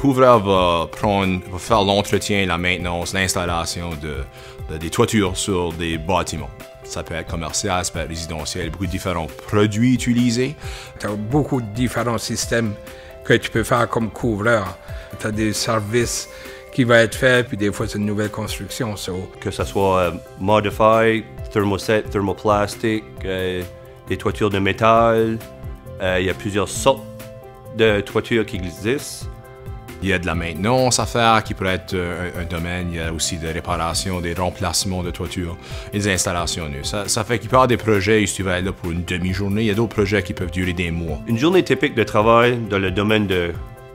couvreur va faire l'entretien, la maintenance, l'installation des toitures sur des bâtiments. Ça peut être commercial, ça peut être résidentiel, beaucoup de différents produits utilisés. Tu as beaucoup de différents systèmes que tu peux faire comme couvreur. Tu as des services qui vont être faits, puis des fois c'est une nouvelle construction. Que ce soit modify, thermoset, thermoplastique, des toitures de métal, il y a plusieurs sortes de toitures qui existent. Il y a de la maintenance à faire qui pourrait être un domaine. Il y a aussi des réparations, des remplacements de toitures et des installations neuves. Ça fait qu'il peut y avoir des projets, si tu vas être là pour une demi-journée, il y a d'autres projets qui peuvent durer des mois. Une journée typique de travail dans le domaine de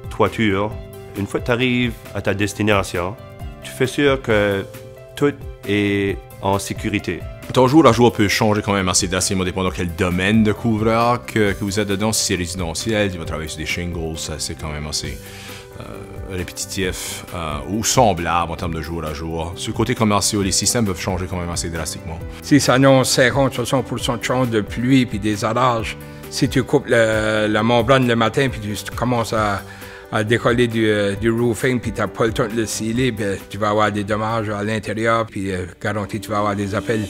toiture, une fois que tu arrives à ta destination, tu fais sûr que tout est en sécurité. Ton jour à jour peut changer quand même assez drastiquement dépendant de quel domaine de couvreur que vous êtes dedans. Si c'est résidentiel, tu vas travailler sur des shingles, ça c'est quand même assez répétitif ou semblable en termes de jour à jour. Sur le côté commercial, les systèmes peuvent changer quand même assez drastiquement. Si ça annonce 50-60% de chance de pluie puis des orages, si tu coupes la membrane le matin puis tu commences à décoller du roofing puis tu n'as pas le temps de le sceller, bien, tu vas avoir des dommages à l'intérieur puis garanti tu vas avoir des appels.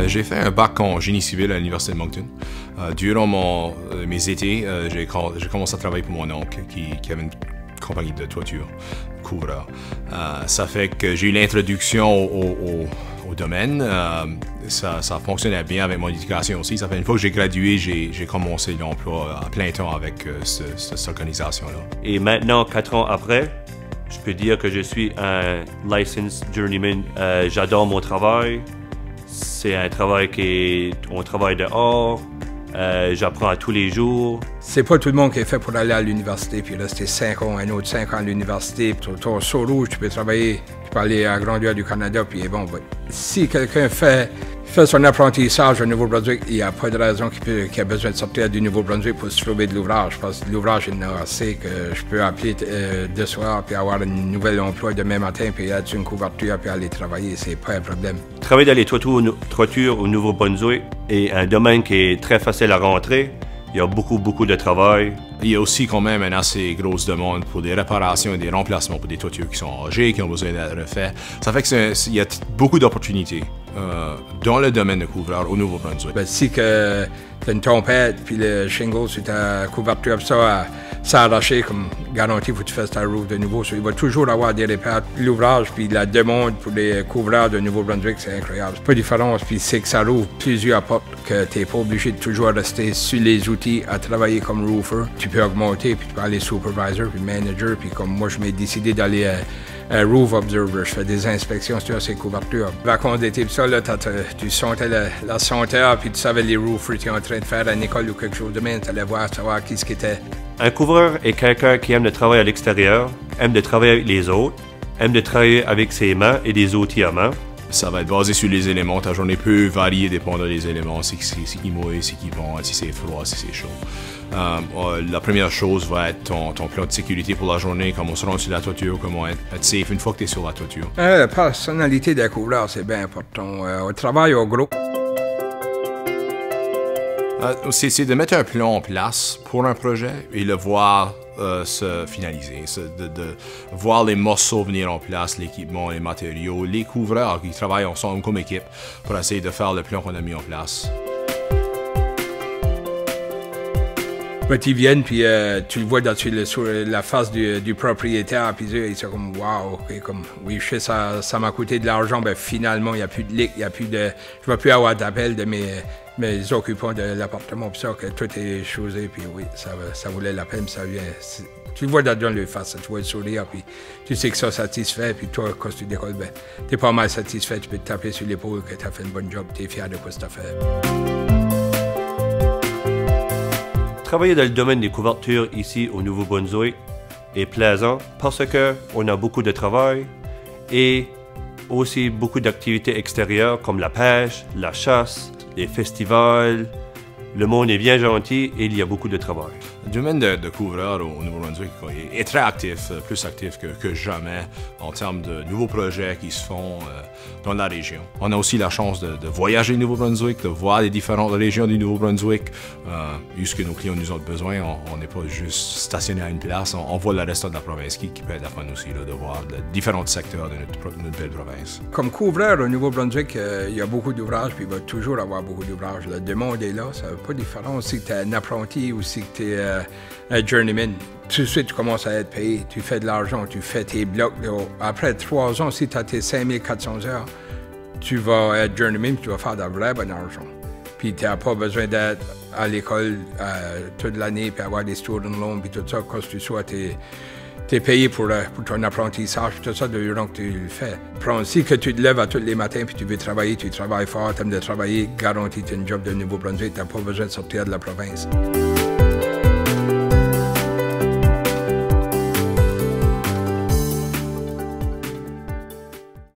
J'ai fait un bac en génie civil à l'Université de Moncton. Durant mes étés, j'ai commencé à travailler pour mon oncle qui avait une compagnie de toiture, couvreur. Ça fait que j'ai eu l'introduction au domaine. Ça fonctionnait bien avec mon éducation aussi. Ça fait une fois que j'ai gradué, j'ai commencé l'emploi à plein temps avec cette organisation-là. Et maintenant, 4 ans après, je peux dire que je suis un licensed journeyman. J'adore mon travail. C'est un travail on travaille dehors, j'apprends à tous les jours. C'est pas tout le monde qui est fait pour aller à l'université puis rester 5 ans, un autre 5 ans à l'université. Sur ton saut rouge, tu peux travailler, tu peux aller à Grandeur du Canada, puis bon, si quelqu'un fait son apprentissage au Nouveau-Brunswick, il n'y a pas de raison qu'il a besoin de sortir du Nouveau-Brunswick pour se trouver de l'ouvrage. Parce que l'ouvrage, il n'a assez que je peux appeler de soir puis avoir un nouvel emploi demain matin puis être sur une couverture puis aller travailler, c'est pas un problème. Travailler dans les toitures au Nouveau-Brunswick est un domaine qui est très facile à rentrer. Il y a beaucoup de travail. Il y a aussi quand même une assez grosse demande pour des réparations et des remplacements pour des toitures qui sont âgées, qui ont besoin d'être refaites. Ça fait qu'il y a beaucoup d'opportunités dans le domaine de couvreur au Nouveau-Brunswick. Si tu as une tempête puis le shingle sur ta couverture, ça s'arracher comme garanti, il faut que tu fasses ta roof de nouveau. Il va toujours avoir des réparations. L'ouvrage puis la demande pour les couvreurs de Nouveau-Brunswick, c'est incroyable. C'est pas différent, puis c'est que ça rouvre plusieurs portes, que tu n'es pas obligé de toujours rester sur les outils à travailler comme roofer. Tu peux augmenter, puis tu peux aller supervisor, puis manager, puis comme moi, je m'ai décidé d'aller roof observer. Je fais des inspections sur ces couvertures. Vacances d'été, ça, là, tu sentais la senteur, puis tu savais les roofers qui étaient en train de faire à l'école ou quelque chose de même. Tu allais voir, savoir qui ce qui était. Un couvreur est quelqu'un qui aime de travailler à l'extérieur, aime de travailler avec les autres, aime de travailler avec ses mains et des outils à main. Ça va être basé sur les éléments. Ta journée peut varier dépendant des éléments, si qui mouille, si qui vent, si c'est froid, si c'est chaud. La première chose va être ton plan de sécurité pour la journée, comment se rendre sur la toiture, comment être safe une fois que tu es sur la toiture. La personnalité des couvreurs, c'est bien important. Au travail, au groupe. C'est de mettre un plan en place pour un projet et le voir se finaliser, de voir les morceaux venir en place, l'équipement, les matériaux, les couvreurs qui travaillent ensemble comme équipe pour essayer de faire le plan qu'on a mis en place. Ils viennent, puis tu le vois sur la face du propriétaire, puis ils sont comme « wow, okay, comme oui, je sais, ça m'a coûté de l'argent, ben finalement, il n'y a plus de lick, je ne vais plus avoir d'appel de mes occupants de l'appartement, puis ça, que tout est chosé, puis oui, ça valait la peine, ça vient. Tu le vois dans le face, tu vois le sourire, puis tu sais que ça satisfait, puis toi, quand tu décolles, ben, tu es pas mal satisfait, tu peux te taper sur l'épaule que tu as fait une bonne job, tu es fier de quoi tu as fait. Travailler dans le domaine des couvertures ici au Nouveau-Brunswick est plaisant parce qu'on a beaucoup de travail et aussi beaucoup d'activités extérieures comme la pêche, la chasse, les festivals. Le monde est bien gentil et il y a beaucoup de travail. Le domaine de couvreur au Nouveau-Brunswick est très actif, plus actif que jamais en termes de nouveaux projets qui se font dans la région. On a aussi la chance de voyager au Nouveau-Brunswick, de voir les différentes régions du Nouveau-Brunswick. Vu ce que nos clients nous ont besoin, on n'est pas juste stationné à une place, on voit le reste de la province qui peut être la fun aussi, là, de voir les différents secteurs de notre belle province. Comme couvreur au Nouveau-Brunswick, il y a beaucoup d'ouvrages, puis il va toujours avoir beaucoup d'ouvrages. Le demande est là, ça n'a pas de différence si tu es un apprenti ou si tu es un journeyman. Tout de suite, tu commences à être payé, tu fais de l'argent, tu fais tes blocs. Après 3 ans, si tu as tes 5400 heures, tu vas être journeyman, tu vas faire de vrai bon argent. Puis tu n'as pas besoin d'être à l'école toute l'année, puis avoir des student loans, puis tout ça, quand tu sois, tu es payé pour ton apprentissage, puis tout ça, durant que tu le fais. Prends aussi que tu te lèves à tous les matins, puis tu veux travailler, tu travailles fort, tu aimes de travailler, garantis tu as une job de Nouveau-Brunswick, tu n'as pas besoin de sortir de la province.